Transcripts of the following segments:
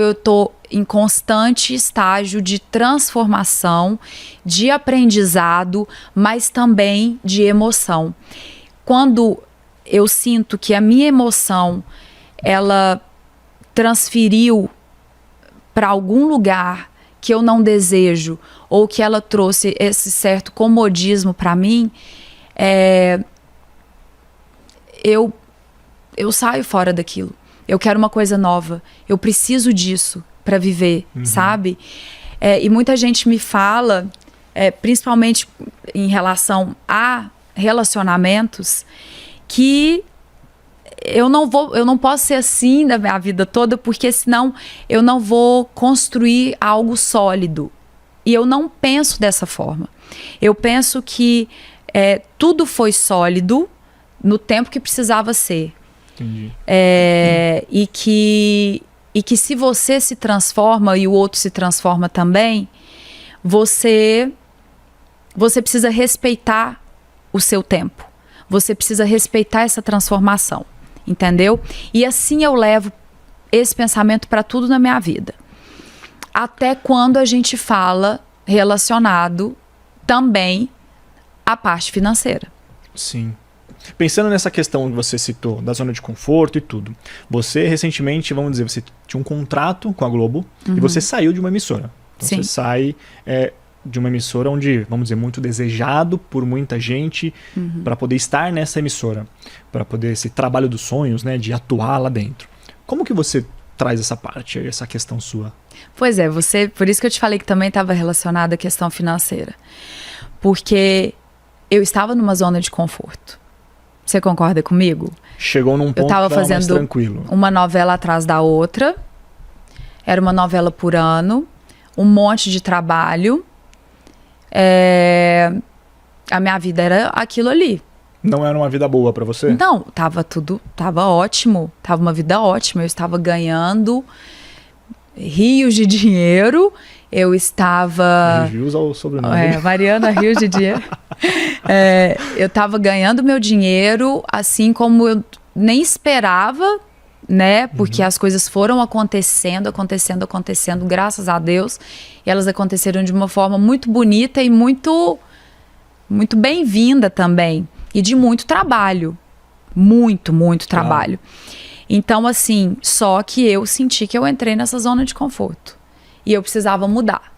eu estou em constante estágio de transformação, de aprendizado, mas também de emoção. Quando eu sinto que a minha emoção, ela transferiu para algum lugar que eu não desejo, ou que ela trouxe esse certo comodismo para mim, eu saio fora daquilo. Eu quero uma coisa nova. Eu preciso disso para viver, sabe? E muita gente me fala, principalmente em relação a relacionamentos, que eu não posso ser assim da minha vida toda, porque senão eu não vou construir algo sólido. E eu não penso dessa forma. Eu penso que tudo foi sólido no tempo que precisava ser. Entendi. E que se você se transforma e o outro se transforma também, você precisa respeitar o seu tempo. Você precisa respeitar essa transformação. Entendeu? E assim eu levo esse pensamento para tudo na minha vida. Até quando a gente fala relacionado também à parte financeira. Sim. Pensando nessa questão que você citou, da zona de conforto e tudo. Você recentemente, vamos dizer, você tinha um contrato com a Globo e você saiu de uma emissora. Então Sim. você sai de uma emissora onde, vamos dizer, muito desejado por muita gente para poder estar nessa emissora. Para poder esse trabalho dos sonhos, né, de atuar lá dentro. Como que você traz essa parte, essa questão sua? Pois é, por isso que eu te falei que também estava relacionada à questão financeira. Porque eu estava numa zona de conforto. Você concorda comigo? Chegou num ponto eu estava que estava mais fazendo tranquilo. uma novela atrás da outra. Era uma novela por ano. Um monte de trabalho. A minha vida era aquilo ali. Não era uma vida boa pra você? Não, tava ótimo. Tava uma vida ótima. Eu estava ganhando rios de dinheiro. Eu estava... Rios ao sobrenome. Mariana Rios de dinheiro. Eu estava ganhando meu dinheiro assim como eu nem esperava, né? Porque as coisas foram acontecendo, graças a Deus. E elas aconteceram de uma forma muito bonita e muito, muito bem-vinda também. E de muito trabalho. Muito, muito trabalho. Então, assim, só que eu senti que eu entrei nessa zona de conforto. E eu precisava mudar.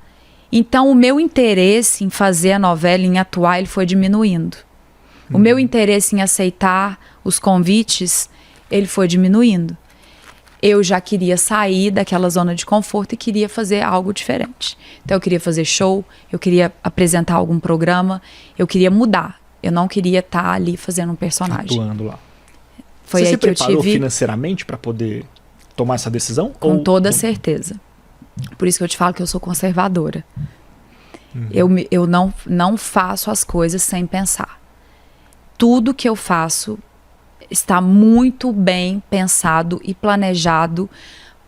Então, o meu interesse em fazer a novela, em atuar, ele foi diminuindo. O meu interesse em aceitar os convites, ele foi diminuindo. Eu já queria sair daquela zona de conforto e queria fazer algo diferente. Então, eu queria fazer show, eu queria apresentar algum programa, eu queria mudar. Eu não queria estar ali fazendo um personagem. Atuando lá. Foi Você aí se que eu preparou tive... financeiramente para poder tomar essa decisão? Com toda certeza. Por isso que eu te falo que eu sou conservadora. Eu não faço as coisas sem pensar. Tudo que eu faço está muito bem pensado e planejado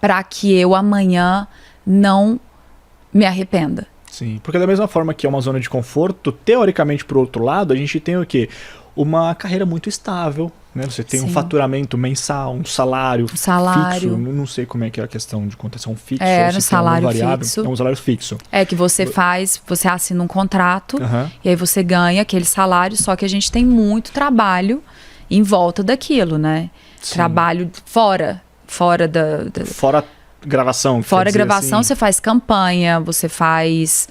para que eu amanhã não me arrependa. Sim, porque da mesma forma que é uma zona de conforto, teoricamente, por outro lado, a gente tem o quê? Uma carreira muito estável, né? Você tem um faturamento mensal, um salário fixo. Não sei como é que é a questão de contação fixo. Era um salário variável. fixo. É um salário fixo. É que você assina um contrato e aí você ganha aquele salário, só que a gente tem muito trabalho em volta daquilo, né? Sim. Trabalho fora Fora gravação. Fora gravação, assim. você faz campanha, você faz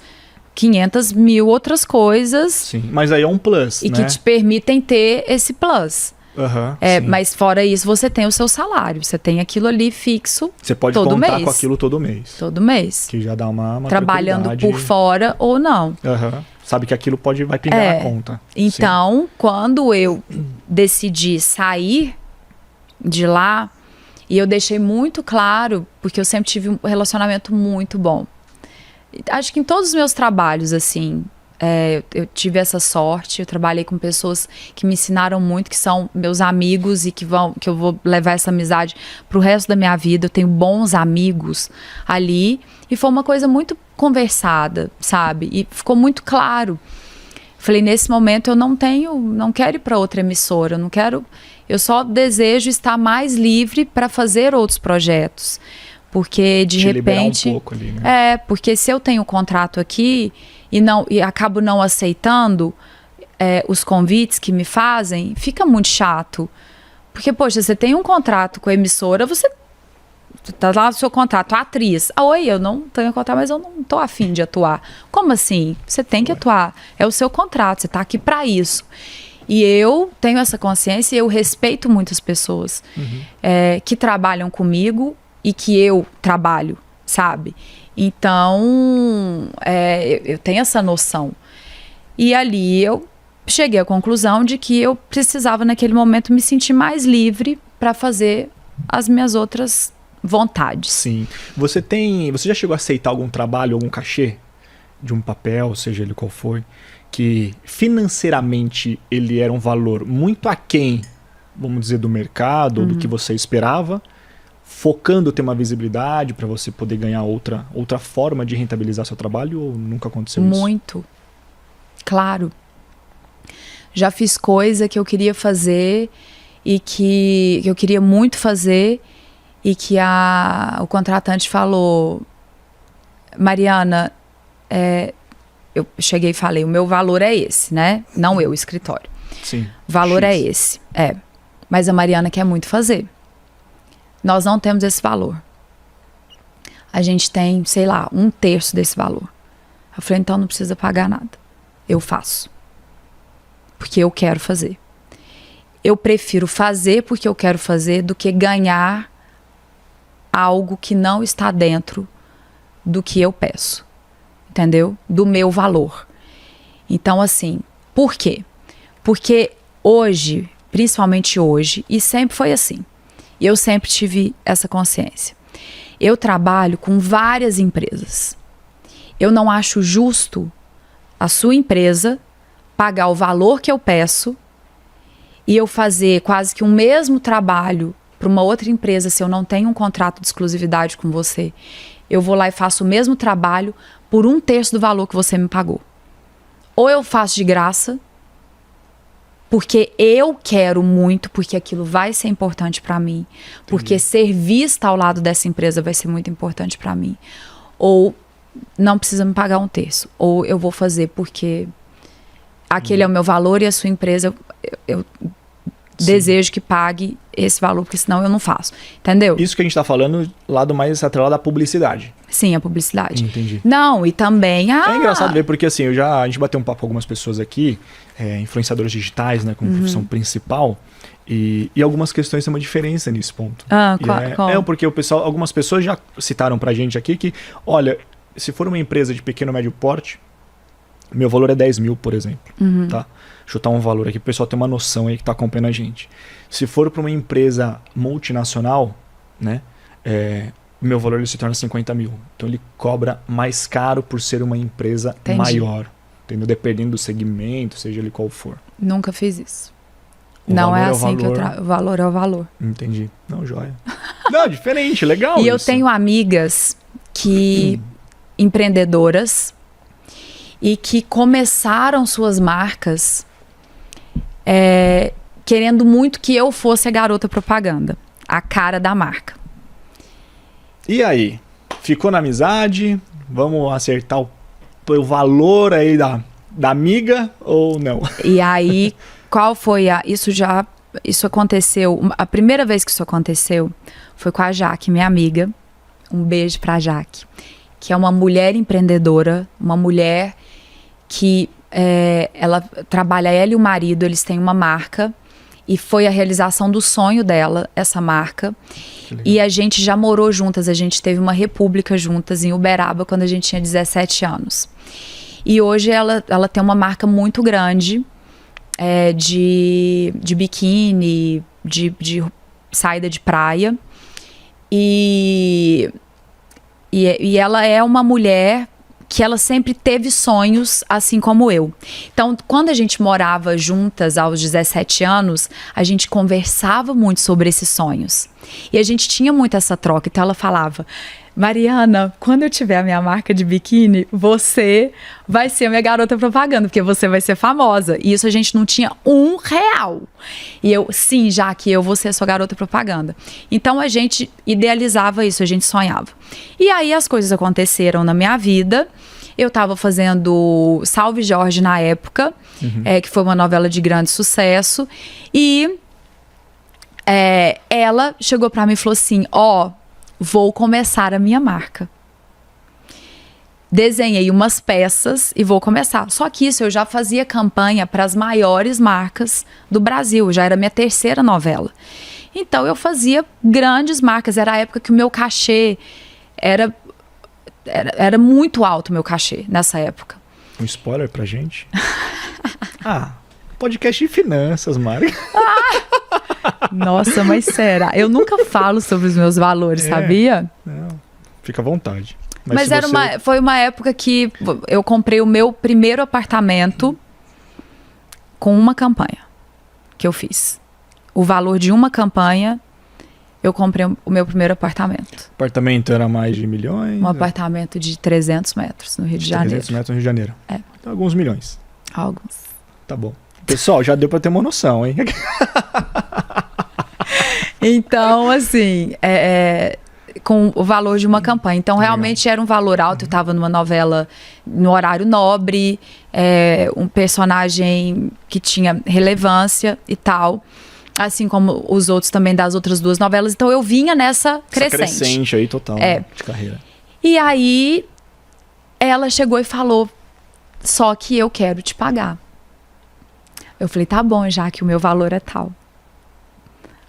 500 mil outras coisas. Sim, mas aí é um plus, e né? que te permitem ter esse plus. Sim. Mas fora isso, você tem o seu salário. Você tem aquilo ali fixo. Você pode todo contar mês. Com aquilo todo mês. Todo mês. Que já dá uma trabalhando por fora ou não. Sabe que aquilo vai pingar na conta. Então, quando eu decidi sair de lá, e eu deixei muito claro, porque eu sempre tive um relacionamento muito bom. Acho que em todos os meus trabalhos, assim, eu tive essa sorte. Eu trabalhei com pessoas que me ensinaram muito, que são meus amigos e que eu vou levar essa amizade pro resto da minha vida. Eu tenho bons amigos ali. E foi uma coisa muito conversada, sabe? E ficou muito claro. Falei, nesse momento eu não quero ir para outra emissora, eu só desejo estar mais livre para fazer outros projetos. Porque de Te liberar repente. um pouco ali, né? Porque se eu tenho um contrato aqui e acabo não aceitando os convites que me fazem, fica muito chato. Porque, poxa, você tem um contrato com a emissora, você tá lá no seu contrato, a atriz. Oi, eu não tenho contrato, mas eu não tô afim de atuar. Como assim? Você tem que atuar. É o seu contrato, você tá aqui para isso. E eu tenho essa consciência e eu respeito muitas pessoas que trabalham comigo e que eu trabalho, sabe? Então, eu tenho essa noção. E ali eu cheguei à conclusão de que eu precisava, naquele momento, me sentir mais livre para fazer as minhas outras vontades. Sim. Você já chegou a aceitar algum trabalho, algum cachê de um papel, seja ele qual for, que financeiramente ele era um valor muito aquém, vamos dizer, do mercado, ou do que você esperava, focando ter uma visibilidade para você poder ganhar outra forma de rentabilizar seu trabalho, ou nunca aconteceu isso? Muito. Claro. Já fiz coisa que eu queria fazer e que eu queria muito fazer e que o contratante falou: Mariana, eu cheguei e falei, o meu valor é esse, né? Não eu, o escritório. Sim. O valor X. é esse. Mas a Mariana quer muito fazer. Nós não temos esse valor. A gente tem, sei lá, 1/3 desse valor. Eu falei, então não precisa pagar nada. Eu faço. Porque eu quero fazer. Eu prefiro fazer porque eu quero fazer do que ganhar algo que não está dentro do que eu peço. Entendeu? Do meu valor. Então, assim, por quê? Porque hoje, principalmente hoje, e sempre foi assim, e eu sempre tive essa consciência. Eu trabalho com várias empresas. Eu não acho justo a sua empresa pagar o valor que eu peço e eu fazer quase que o mesmo trabalho para uma outra empresa se eu não tenho um contrato de exclusividade com você. Eu vou lá e faço o mesmo trabalho por 1/3 do valor que você me pagou. Ou eu faço de graça, porque eu quero muito, porque aquilo vai ser importante para mim, porque ser vista ao lado dessa empresa vai ser muito importante para mim. Ou não precisa me pagar 1/3. Ou eu vou fazer porque aquele é o meu valor e a sua empresa, eu desejo que pague esse valor, porque senão eu não faço. Entendeu? Isso que a gente tá falando, lado mais atrelado à publicidade. Sim, a publicidade. Entendi. Não, e também É engraçado ver, porque assim, a gente bateu um papo com algumas pessoas aqui, influenciadores digitais, né, como profissão principal, e algumas questões têm uma diferença nesse ponto. Qual? Porque algumas pessoas já citaram pra gente aqui que, olha, se for uma empresa de pequeno ou médio porte, meu valor é 10 mil, por exemplo, tá? Chutar um valor aqui, o pessoal tem uma noção aí que tá acompanhando a gente. Se for para uma empresa multinacional, né, meu valor ele se torna 50 mil. Então ele cobra mais caro por ser uma empresa maior, entendeu? Dependendo do segmento, seja ele qual for. Nunca fiz isso. Não é assim que eu trabalho. O valor é o valor. Entendi. Não, joia. Não, diferente, legal. E isso. eu tenho amigas que empreendedoras e que começaram suas marcas querendo muito que eu fosse a garota propaganda, a cara da marca. E aí? Ficou na amizade? Vamos acertar o valor aí da amiga ou não? E aí, qual foi isso aconteceu, a primeira vez que isso aconteceu foi com a Jaque, minha amiga. Um beijo pra Jaque, que é uma mulher empreendedora, uma mulher que ela trabalha, ela e o marido, eles têm uma marca e foi a realização do sonho dela, essa marca. E a gente já morou juntas, a gente teve uma república juntas em Uberaba quando a gente tinha 17 anos. E hoje ela tem uma marca muito grande de biquíni, de saída de praia. E ela é uma mulher que ela sempre teve sonhos, assim como eu. Então, quando a gente morava juntas aos 17 anos, a gente conversava muito sobre esses sonhos. E a gente tinha muito essa troca. Então, ela falava, Mariana, quando eu tiver a minha marca de biquíni, você vai ser a minha garota propaganda, porque você vai ser famosa. E isso a gente não tinha R$1. E eu, sim, já que eu vou ser a sua garota propaganda. Então a gente idealizava isso, a gente sonhava. E aí as coisas aconteceram na minha vida. Eu tava fazendo Salve Jorge na época, que foi uma novela de grande sucesso. E ela chegou pra mim e falou assim, vou começar a minha marca. Desenhei umas peças e vou começar. Só que isso eu já fazia campanha para as maiores marcas do Brasil. Já era minha terceira novela. Então eu fazia grandes marcas. Era a época que o meu cachê era muito alto, o meu cachê nessa época. Um spoiler pra gente? Podcast de finanças, Mari. Nossa, mas será? Eu nunca falo sobre os meus valores, sabia? Não, fica à vontade. Mas foi uma época que eu comprei o meu primeiro apartamento com uma campanha que eu fiz. O valor de uma campanha, eu comprei o meu primeiro apartamento. O apartamento era mais de milhões? Um apartamento de 300 metros no Rio de Janeiro. 300 metros no Rio de Janeiro. Então, alguns milhões. Alguns. Tá bom. Pessoal, já deu pra ter uma noção, hein? Então, assim, com o valor de uma campanha. Então, realmente era um valor alto. Eu estava numa novela no horário nobre, um personagem que tinha relevância e tal. Assim como os outros também das outras duas novelas. Então, eu vinha nessa crescente. Essa crescente aí total de carreira. E aí, ela chegou e falou, só que eu quero te pagar. Eu falei, tá bom, já que o meu valor é tal.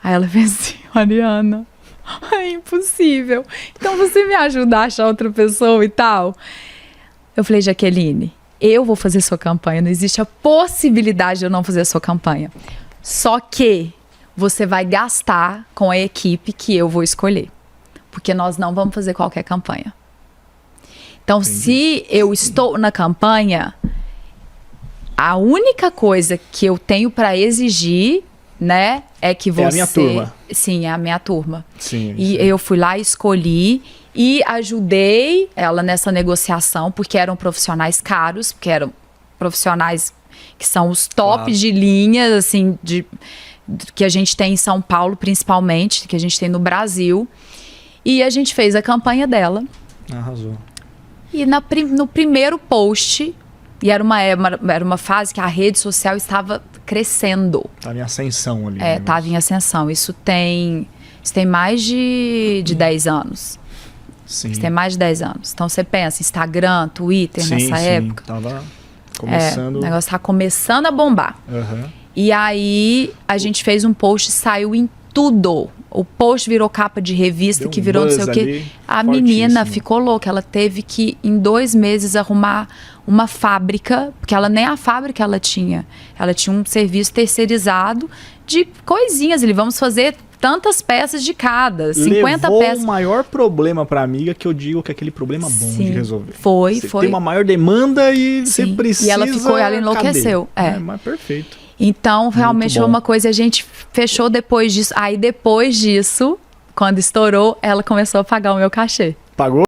Aí ela fez assim, Mariana, é impossível. Então você me ajuda a achar outra pessoa e tal? Eu falei, Jaqueline, eu vou fazer sua campanha. Não existe a possibilidade de eu não fazer a sua campanha. Só que você vai gastar com a equipe que eu vou escolher. Porque nós não vamos fazer qualquer campanha. Então, se eu estou na campanha, a única coisa que eu tenho para exigir, né, é que você... É a minha turma. Sim, é a minha turma. Sim, e eu fui lá, escolhi e ajudei ela nessa negociação, porque eram profissionais caros, porque eram profissionais que são os tops de linha, assim, que a gente tem em São Paulo, principalmente, que a gente tem no Brasil. E a gente fez a campanha dela. Arrasou. E no primeiro post... E era uma fase que a rede social estava crescendo. Estava em ascensão ali. Estava em ascensão. Isso tem mais de 10 anos. Sim. Isso tem mais de 10 anos. Então você pensa, Instagram, Twitter, nessa época. Estava começando. O negócio estava começando a bombar. E aí a gente fez um post, saiu em tudo. O post virou capa de revista, que virou não sei o quê. A menina ficou louca. Ela teve que, em 2 meses, arrumar uma fábrica, porque nem a fábrica ela tinha. Ela tinha um serviço terceirizado de coisinhas. Vamos fazer tantas peças de cada, 50 Levou peças. O maior problema para a amiga, que eu digo que é aquele problema bom de resolver. Foi. Tem uma maior demanda e você precisa... E ela enlouqueceu. Mas perfeito. Então, realmente foi uma coisa, a gente fechou depois disso. Aí, depois disso, quando estourou, ela começou a pagar o meu cachê. Pagou?